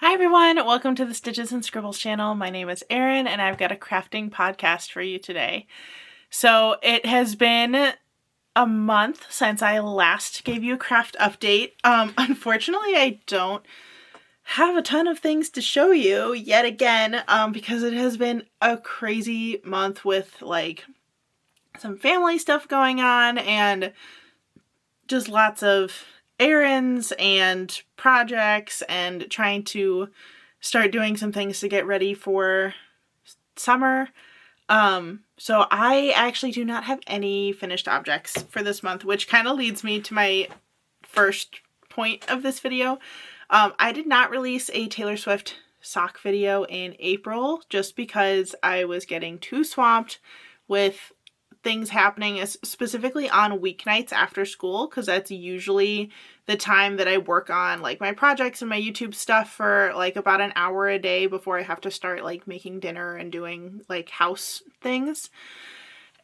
Hi everyone, welcome to the Stitches and Scribbles channel. My name is Erin and I've got a crafting podcast for you today. So it has been a month since I last gave you a craft update. Unfortunately, I don't have a ton of things to show you yet again because it has been a crazy month with like some family stuff going on and just lots of errands and projects and trying to start doing some things to get ready for summer. So I actually do not have any finished objects for this month, which kind of leads me to my first point of this video. I did not release a Taylor Swift sock video in April just because I was getting too swamped with things happening, specifically on weeknights after school, because that's usually the time that I work on like my projects and my YouTube stuff for like about an hour a day before I have to start like making dinner and doing like house things.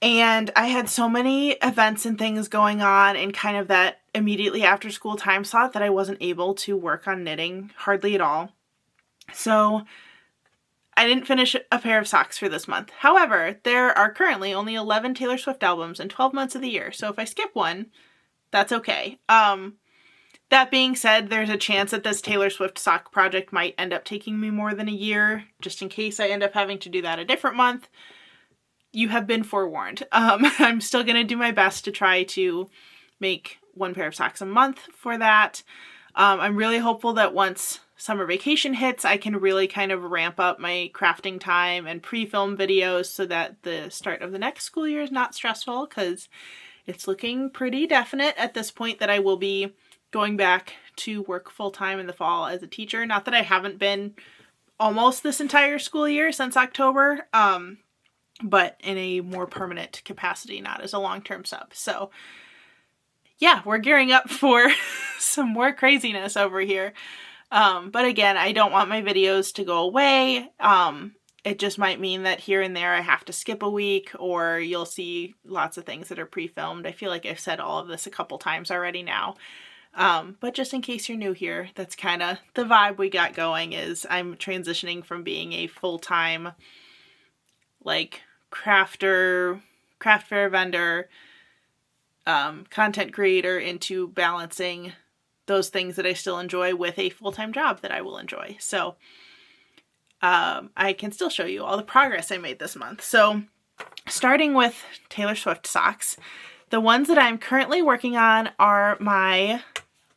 And I had so many events and things going on in kind of that immediately after school time slot that I wasn't able to work on knitting hardly at all. So I didn't finish a pair of socks for this month. However, there are currently only 11 Taylor Swift albums in 12 months of the year, so if I skip one, that's okay. That being said, there's a chance that this Taylor Swift sock project might end up taking me more than a year, just in case I end up having to do that a different month. You have been forewarned. I'm still going to do my best to try to make one pair of socks a month for that. I'm really hopeful that once summer vacation hits, I can really kind of ramp up my crafting time and pre-film videos so that the start of the next school year is not stressful, because it's looking pretty definite at this point that I will be going back to work full-time in the fall as a teacher. Not that I haven't been almost this entire school year since October, but in a more permanent capacity, not as a long-term sub. So yeah, we're gearing up for some more craziness over here. But again, I don't want my videos to go away. It just might mean that here and there I have to skip a week, or you'll see lots of things that are pre-filmed. I feel like I've said all of this a couple times already now. But just in case you're new here, that's kind of the vibe we got going. Is I'm transitioning from being a full-time like craft fair vendor, content creator into balancing those things that I still enjoy with a full-time job that I will enjoy. So I can still show you all the progress I made this month. So starting with Taylor Swift socks, the ones that I'm currently working on are my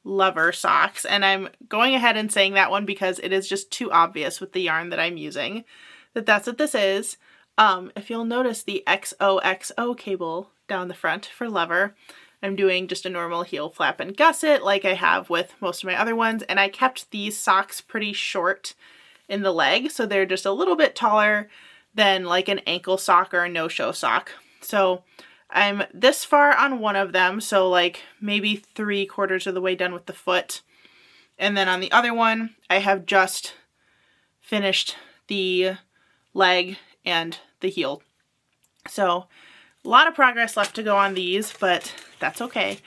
Lover socks, and I'm going ahead and saying that one because it is just too obvious with the yarn that I'm using that that's what this is. If you'll notice the XOXO cable down the front for Lover, I'm doing just a normal heel flap and gusset like I have with most of my other ones, and I kept these socks pretty short in the leg, so they're just a little bit taller than like an ankle sock or a no-show sock. So I'm this far on one of them, so like maybe 3/4 of the way done with the foot. And then on the other one, I have just finished the leg and the heel. So a lot of progress left to go on these, but that's okay.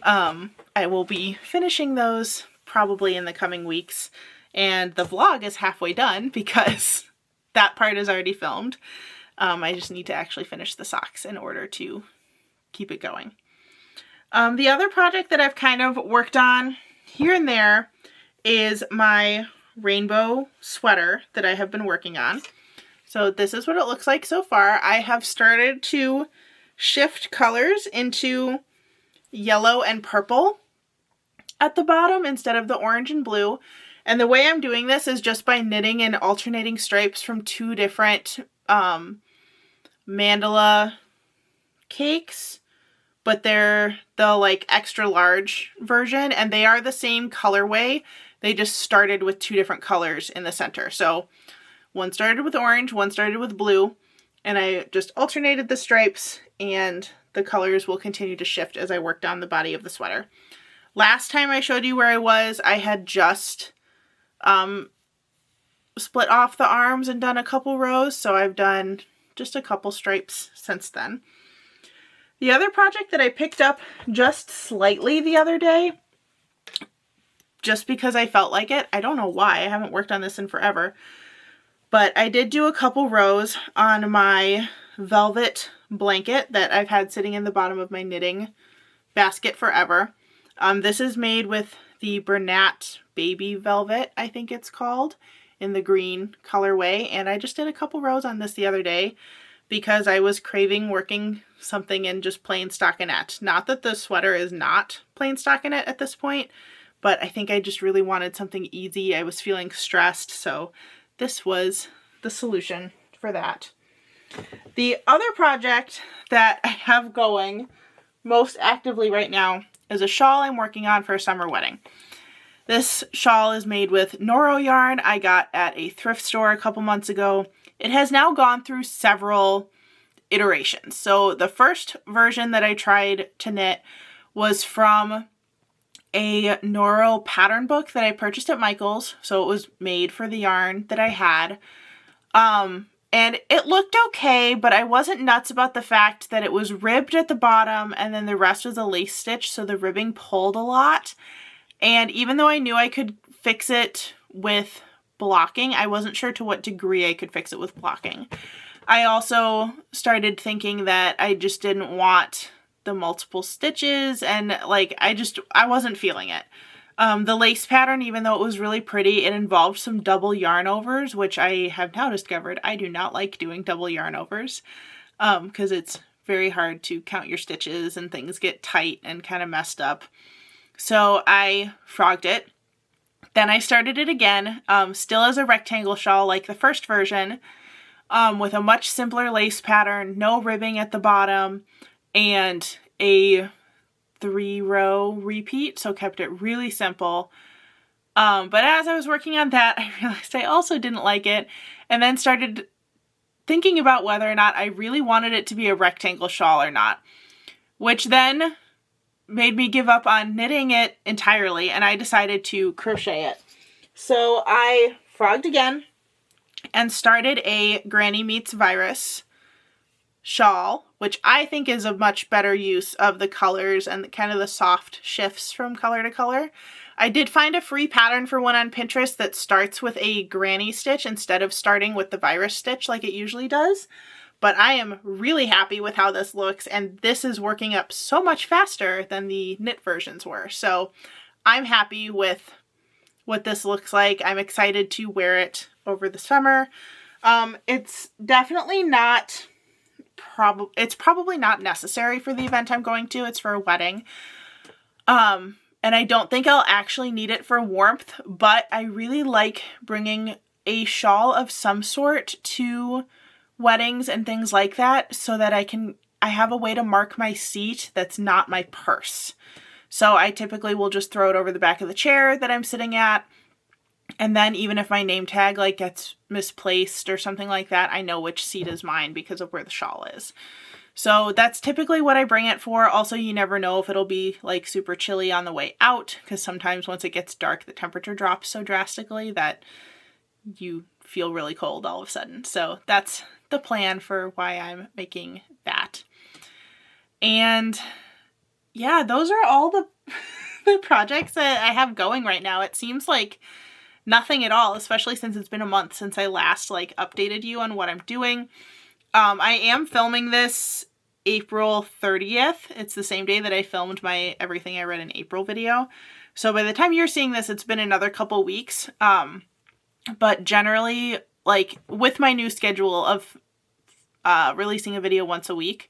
I will be finishing those probably in the coming weeks, and the vlog is halfway done because that part is already filmed. I just need to actually finish the socks in order to keep it going. The other project that I've kind of worked on here and there is my rainbow sweater that I have been working on. So this is what it looks like so far. I have started to shift colors into yellow and purple at the bottom instead of the orange and blue. And the way I'm doing this is just by knitting and alternating stripes from two different mandala cakes, but they're the like extra large version, and they are the same colorway. They just started with two different colors in the center. So one started with orange, one started with blue, and I just alternated the stripes, and the colors will continue to shift as I work down the body of the sweater. Last time I showed you where I had just split off the arms and done a couple rows, so I've done just a couple stripes since then. The other project that I picked up just slightly the other day just because I felt like it. I don't know why. I haven't worked on this in forever. But I did do a couple rows on my velvet blanket that I've had sitting in the bottom of my knitting basket forever. This is made with the Bernat Baby Velvet, I think it's called, in the green colorway. And I just did a couple rows on this the other day because I was craving working something in just plain stockinette. Not that the sweater is not plain stockinette at this point, but I think I just really wanted something easy. I was feeling stressed, so this was the solution for that. The other project that I have going most actively right now is a shawl I'm working on for a summer wedding. This shawl is made with Noro yarn I got at a thrift store a couple months ago. It has now gone through several iterations. So the first version that I tried to knit was from a Noro pattern book that I purchased at Michael's. So it was made for the yarn that I had. And it looked okay, but I wasn't nuts about the fact that it was ribbed at the bottom and then the rest was a lace stitch, so the ribbing pulled a lot. And even though I knew I could fix it with blocking, I wasn't sure to what degree I could fix it with blocking. I also started thinking that I just didn't want the multiple stitches, and like I wasn't feeling it. The lace pattern, even though it was really pretty, it involved some double yarn overs, which I have now discovered I do not like doing double yarn overs because it's very hard to count your stitches and things get tight and kind of messed up. So I frogged it. Then I started it again, still as a rectangle shawl like the first version, with a much simpler lace pattern, no ribbing at the bottom, and a 3-row repeat, so kept it really simple. But as I was working on that, I realized I also didn't like it, and then started thinking about whether or not I really wanted it to be a rectangle shawl or not, which then made me give up on knitting it entirely, and I decided to crochet it. So I frogged again and started a Granny Meets Virus shawl, which I think is a much better use of the colors and kind of the soft shifts from color to color. I did find a free pattern for one on Pinterest that starts with a granny stitch instead of starting with the virus stitch like it usually does. But I am really happy with how this looks, and this is working up so much faster than the knit versions were. So I'm happy with what this looks like. I'm excited to wear it over the summer. It's definitely not it's probably not necessary for the event I'm going to. It's for a wedding. And I don't think I'll actually need it for warmth, but I really like bringing a shawl of some sort to weddings and things like that so that I have a way to mark my seat that's not my purse. So I typically will just throw it over the back of the chair that I'm sitting at. And then even if my name tag like gets misplaced or something like that, I know which seat is mine because of where the shawl is. So that's typically what I bring it for. Also, you never know if it'll be like super chilly on the way out, because sometimes once it gets dark, the temperature drops so drastically that you feel really cold all of a sudden. So that's the plan for why I'm making that. And yeah, those are all the projects that I have going right now. It seems like nothing at all, especially since it's been a month since I last updated you on what I'm doing. I am filming this April 30th. It's the same day that I filmed my Everything I Read in April video. So by the time you're seeing this, it's been another couple weeks. But generally, with my new schedule of releasing a video once a week,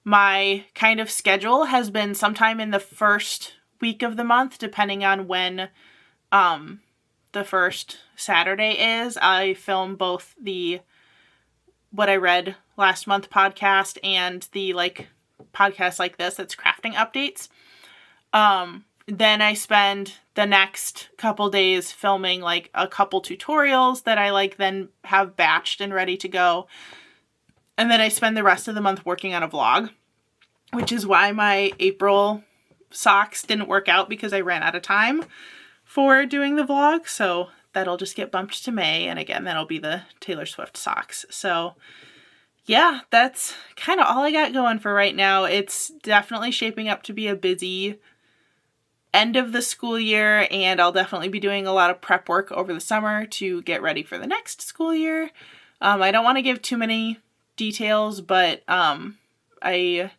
my kind of schedule has been sometime in the first week of the month, depending on when the first Saturday is. I film both the What I Read Last Month podcast and the podcast like this that's crafting updates. Then I spend the next couple days filming a couple tutorials that I then have batched and ready to go. And then I spend the rest of the month working on a vlog, which is why my April socks didn't work out, because I ran out of time for doing the vlog. So that'll just get bumped to May. And again, that'll be the Taylor Swift socks. So yeah, that's kind of all I got going for right now. It's definitely shaping up to be a busy end of the school year, and I'll definitely be doing a lot of prep work over the summer to get ready for the next school year. I don't want to give too many details, but I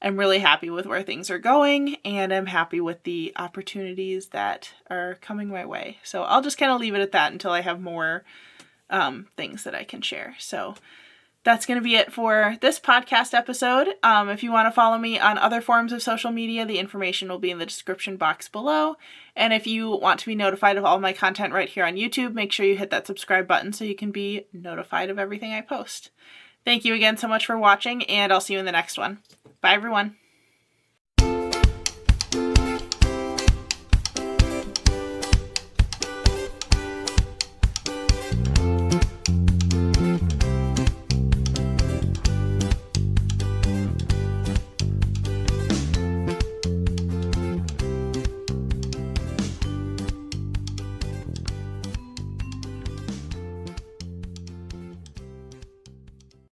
am really happy with where things are going, and I'm happy with the opportunities that are coming my way. So I'll just kind of leave it at that until I have more things that I can share. So that's going to be it for this podcast episode. If you want to follow me on other forms of social media, the information will be in the description box below. And if you want to be notified of all my content right here on YouTube, make sure you hit that subscribe button so you can be notified of everything I post. Thank you again so much for watching, and I'll see you in the next one. Bye, everyone.